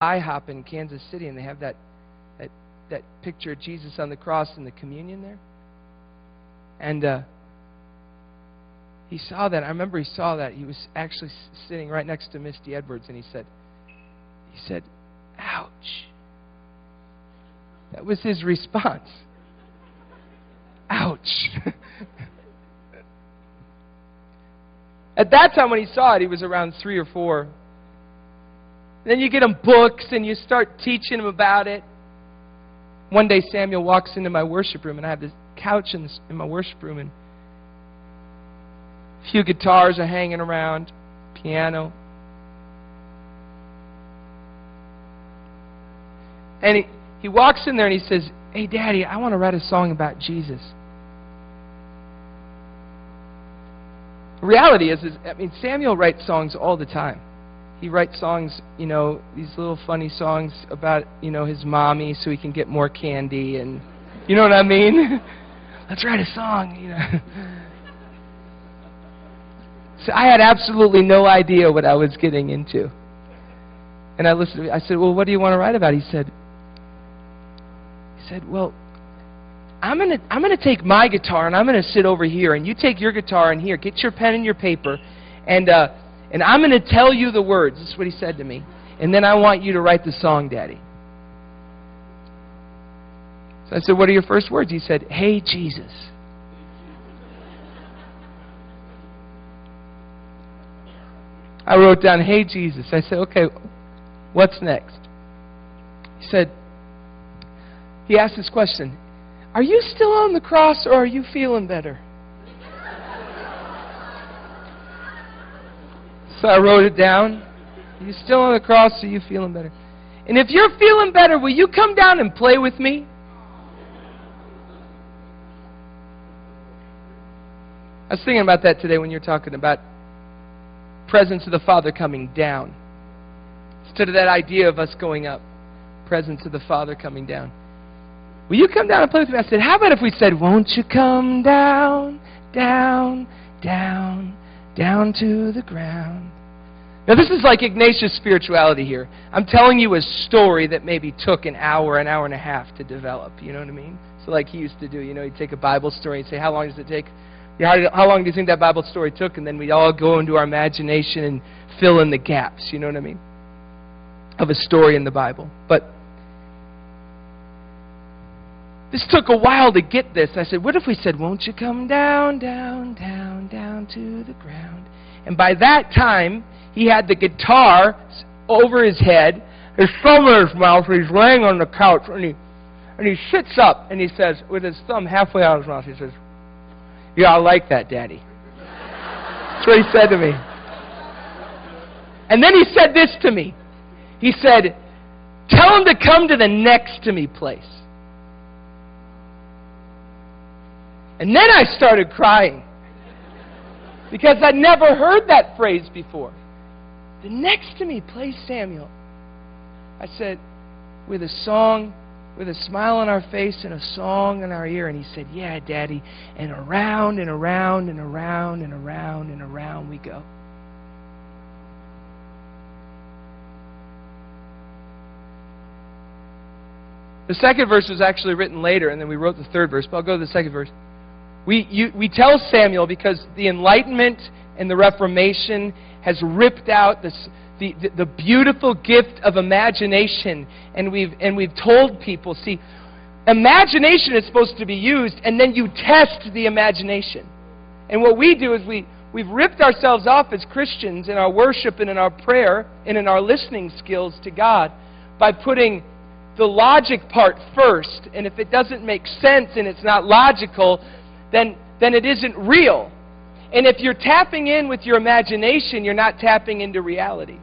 IHOP in Kansas City, and they have that picture of Jesus on the cross and the communion there. And he saw that. I remember he saw that. He was actually sitting right next to Misty Edwards, and he said, "Ouch." That was his response. Ouch. At that time when he saw it, he was around 3 or 4. Then you get him books and you start teaching him about it. One day Samuel walks into my worship room, and I have this couch in my worship room, and a few guitars are hanging around, piano. And he walks in there and he says, "Hey, Daddy, I want to write a song about Jesus." The reality is, Samuel writes songs all the time. He writes songs, these little funny songs about, his mommy so he can get more candy, and you know what I mean? Let's write a song, So I had absolutely no idea what I was getting into. And I listened to it. I said, "Well, what do you want to write about?" He said, "Well, I'm gonna take my guitar and I'm gonna sit over here, and you take your guitar and here, get your pen and your paper, and I'm gonna tell you the words." This is what he said to me. "And then I want you to write the song, Daddy." So I said, "What are your first words?" He said, "Hey, Jesus." I wrote down, "Hey, Jesus." I said, "Okay, what's next?" He asked this question, "Are you still on the cross, or are you feeling better?" So I wrote it down. "Are you still on the cross, or are you feeling better? And if you're feeling better, will you come down and play with me?" I was thinking about that today when you're talking about presence of the Father coming down. Instead of that idea of us going up, presence of the Father coming down. "Will you come down and play with me?" I said, "How about if we said, won't you come down, down, down, down to the ground?" Now this is like Ignatius spirituality here. I'm telling you a story that maybe took an hour and a half to develop. You know what I mean? So like he used to do, he'd take a Bible story and say, "How long does it take? How long do you think that Bible story took?" And then we'd all go into our imagination and fill in the gaps, you know what I mean, of a story in the Bible. But this took a while to get this. I said, what if we said, "Won't you come down, down, down, down to the ground?" And by that time, he had the guitar over his head, his thumb in his mouth, and he's laying on the couch, and he sits up, and he says, with his thumb halfway out of his mouth, he says, "Yeah, I like that, Daddy." That's what he said to me. And then he said this to me. He said, "Tell him to come to the next to me place." And then I started crying, because I'd never heard that phrase before. "The next to me place, Samuel." I said, with a song, with a smile on our face and a song in our ear. And he said, "Yeah, Daddy." And around and around and around and around and around we go. The second verse was actually written later, and then we wrote the third verse, but I'll go to the second verse. We tell Samuel because the Enlightenment and the Reformation has ripped out the beautiful gift of imagination, and we've told people, see, imagination is supposed to be used, and then you test the imagination. And what we do is we've ripped ourselves off as Christians in our worship and in our prayer and in our listening skills to God by putting the logic part first. And if it doesn't make sense and it's not logical, then it isn't real. And if you're tapping in with your imagination, you're not tapping into reality.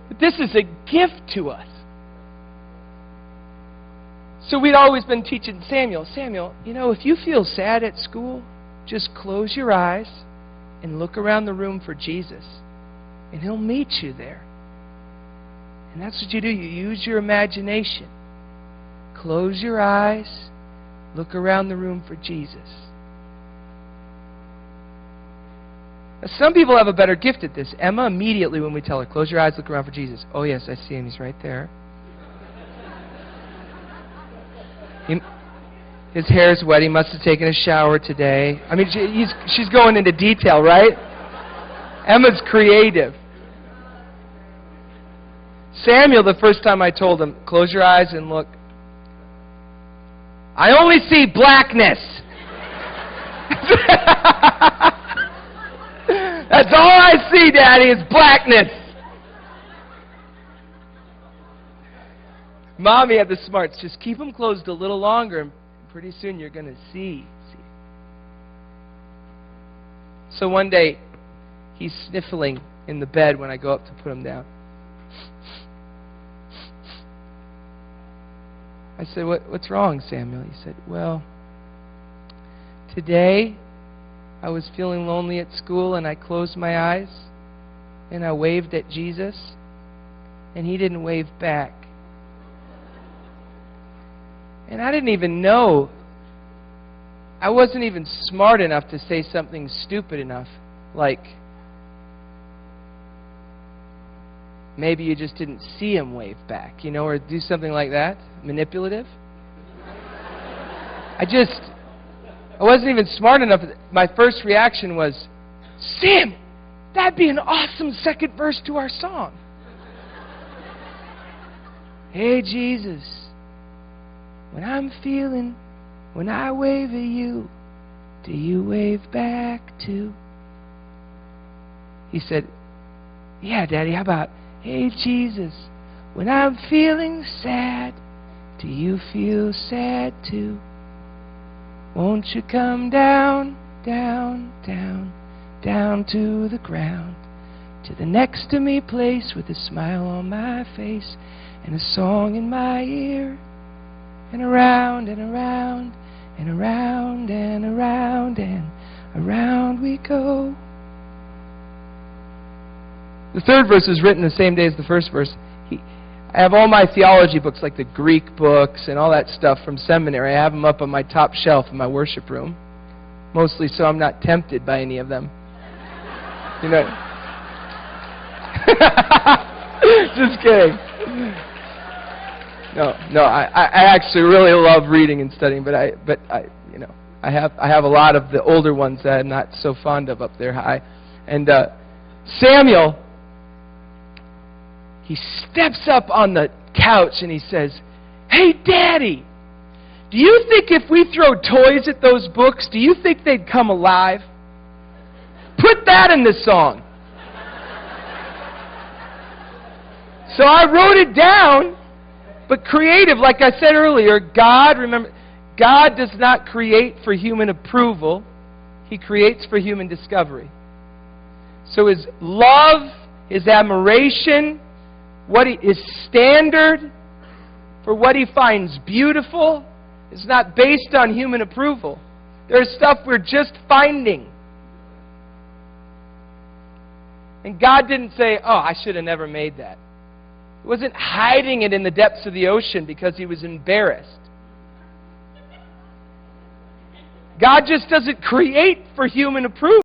But this is a gift to us. So we'd always been teaching Samuel, if you feel sad at school, just close your eyes and look around the room for Jesus, and He'll meet you there. And that's what you do. You use your imagination. Close your eyes. Look around the room for Jesus. Now, some people have a better gift at this. Emma, immediately when we tell her, close your eyes, look around for Jesus. Oh, yes, I see him. He's right there. His hair's wet. He must have taken a shower today. I mean, she's going into detail, right? Emma's creative. Samuel, the first time I told him, close your eyes and look. I only see blackness. That's all I see, Daddy, is blackness. Mommy had the smarts. Just keep them closed a little longer, and pretty soon you're going to see. So one day, he's sniffling in the bed when I go up to put him down. I said, what's wrong, Samuel? He said, well, today I was feeling lonely at school and I closed my eyes and I waved at Jesus and he didn't wave back. And I didn't even know. I wasn't even smart enough to say something stupid enough like, maybe you just didn't see him wave back, or do something like that, manipulative. I wasn't even smart enough. My first reaction was, Sam, that'd be an awesome second verse to our song. Hey, Jesus, when I wave at you, do you wave back too? He said, yeah, Daddy, how about, hey, Jesus, when I'm feeling sad, do you feel sad too? Won't you come down, down, down, down to the ground, to the next to me place with a smile on my face and a song in my ear, and around and around and around and around and around we go. The third verse is written the same day as the first verse. I have all my theology books, like the Greek books and all that stuff from seminary. I have them up on my top shelf in my worship room, mostly so I'm not tempted by any of them. Just kidding. No. I actually really love reading and studying, but I have a lot of the older ones that I'm not so fond of up there high. And Samuel, he steps up on the couch and he says, hey, Daddy, do you think if we throw toys at those books, do you think they'd come alive? Put that in the song. So I wrote it down, but creative, like I said earlier, God does not create for human approval. He creates for human discovery. So his love, his admiration, his standard for what he finds beautiful is not based on human approval. There's stuff we're just finding. And God didn't say, oh, I should have never made that. He wasn't hiding it in the depths of the ocean because he was embarrassed. God just doesn't create for human approval.